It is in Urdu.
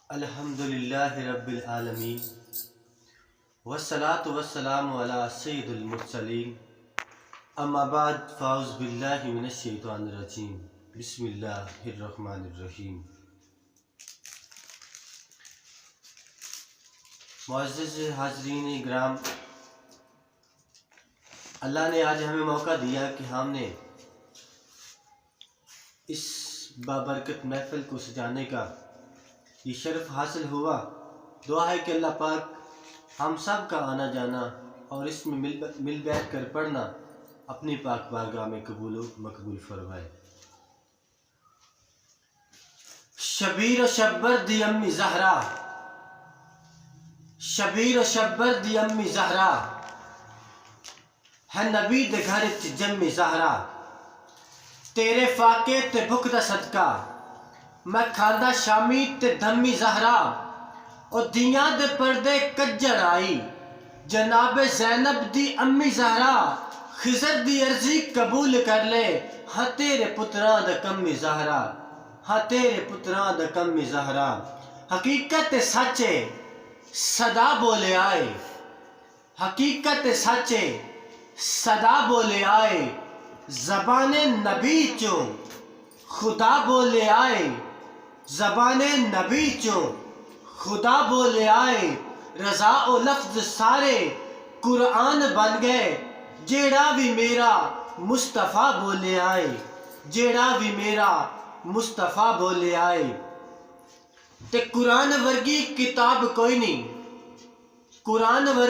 الحمدللہ رب العالمین والصلاة والسلام علی سید المرسلین اما بعد فاعوذ باللہ من الشیطان الرجیم بسم اللہ الرحمن الرحیم۔ معزز حاضرین اکرام، اللہ نے آج ہمیں موقع دیا کہ ہم نے اس بابرکت محفل کو سجانے کا یہ شرف حاصل ہوا۔ دعا ہے کہ اللہ پاک ہم سب کا آنا جانا اور اس میں مل بیٹھ کر پڑھنا اپنی پاک بارگاہ میں قبول و مقبول فرمائے۔ شبیر و شبر دی امی زہرا، شبیر و شبر دی امی زہرا، ہے نبی دے گھر چ جمی زہرا، تیرے فاقے تے بھک دا صدقہ میں کھاندا شامی تے دھمی زہرا، او دیاں دے پردے کجڑ آئی جناب زینب دی امی زہرا، خضر دی عرضی قبول کر لے ہاں تیرے پتراں دا کمی زہرا، ہاں تیرے پتراں دا کمی زہرا۔ حقیقت سچے صدا بولے آئے، حقیقت سچے صدا بولے آئے، زبان نبی چوں خدا بولے آئے، زبان نبی چوں خدا بولے آئے، رضا و لفظ سارے قرآن بن گئے، جیڑا بھی میرا مصطفیٰ بولے آئے، جیڑا بھی میرا مصطفیٰ بولے آئے۔ تے قرآن ورگی کتاب کوئی نہیں، قرآن ورگی